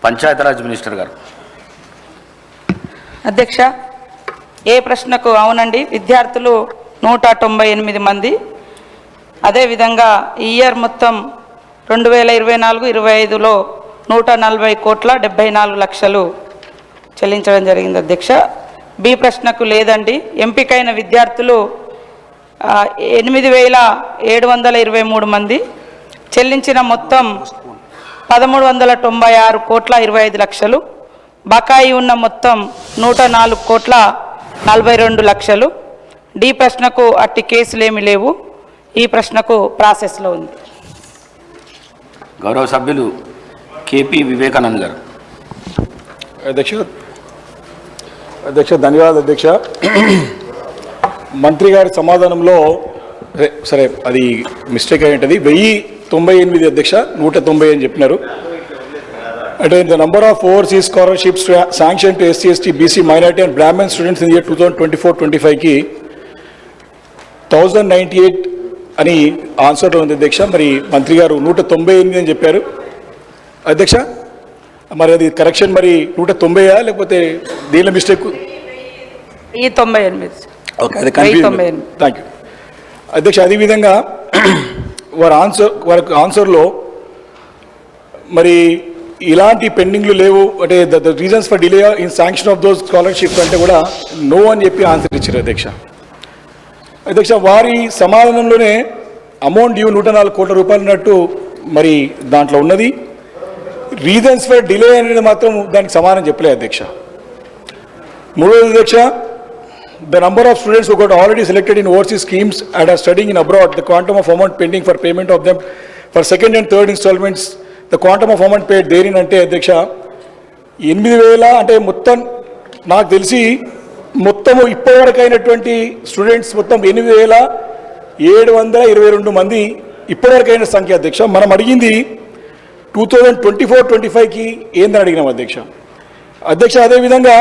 Panchayati Raj minister గారు. అధ్యక్ష, ఏ ప్రశ్నకు అవునండి విద్యార్థులు 198 మంది. అదేవిధంగా ఈ ఇయర్ మొత్తం 2024-25లో 140,74,00,000 చెల్లించడం జరిగింది అధ్యక్ష. బి ప్రశ్నకు లేదండి. ఎంపికైన విద్యార్థులు 8,723 మంది. చెల్లించిన మొత్తం 1,396,25,00,000. బకాయి ఉన్న మొత్తం 104,42,00,000. డి ప్రశ్నకు అట్టి కేసులేమీ లేవు. ఈ ప్రశ్నకు ప్రాసెస్లో ఉంది. గౌరవ సభ్యులు కేపీ వివేకానంద్ గారు. అధ్యక్ష ధన్యవాదాలు అధ్యక్ష. మంత్రి గారి సమాధానంలో సరే అది మిస్టేక్ అయి ఉంటుంది. 1098 అధ్యక్ష, 190 అని చెప్పినారు. అంటే the number of overseas scholarships sanction to SC ST BC minority and Brahmin students in year 2024-25కి 1098 అని ఆన్సర్లో ఉంది అధ్యక్ష. మరి మంత్రి గారు 198 అని చెప్పారు అధ్యక్ష. మరి అది కరెక్షన్ మరి 190 లేకపోతే దీనిలో మిస్టేక్? 98. ఓకే, అది కన్ఫ్యూజన్. థ్యాంక్ యూ అధ్యక్ష. అదేవిధంగా వారి ఆన్సర్లో మరి ఇలాంటి పెండింగ్లు లేవు అంటే the reasons for delay in sanction of those scholarships అంటే కూడా నో అని చెప్పి ఆన్సర్ ఇచ్చారు అధ్యక్ష. అధ్యక్ష వారి సమాధానంలోనే అమౌంట్ డ్యూ 104 కోట్ల రూపాయలు ఉన్నట్టు మరి దాంట్లో ఉన్నది. రీజన్స్ ఫర్ డిలే అనేది మాత్రం దానికి సమాధానం చెప్పలేదు అధ్యక్ష. మూడవది అధ్యక్ష, the number of students who got already selected in overseas schemes and are studying in abroad, the quantum of amount pending for payment of them for second and third installments, the quantum of amount paid therein అంటే అధ్యక్ష 8,000 అంటే మొత్తం నాకు తెలిసి మొత్తము ఇప్పటివరకు అయినటువంటి students మొత్తం 8,722 మంది ఇప్పటివరకు అయిన సంఖ్య అధ్యక్ష. మనం అడిగింది 2024-25కి ఏందని అడిగినాం అధ్యక్ష. అదేవిధంగా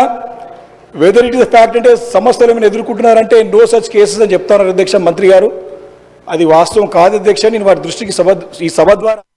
వెదర్ ఇట్ ఇస్ ఫ్యాక్ట్ అంటే సమస్యలు ఏమైనా ఎదుర్కొంటున్నారంటే నో సచ్ కేసెస్ అని చెప్తున్నారు అధ్యక్ష మంత్రి గారు. అది వాస్తవం కాదు అధ్యక్ష. నేను వారి దృష్టికి ఈ సభ ద్వారా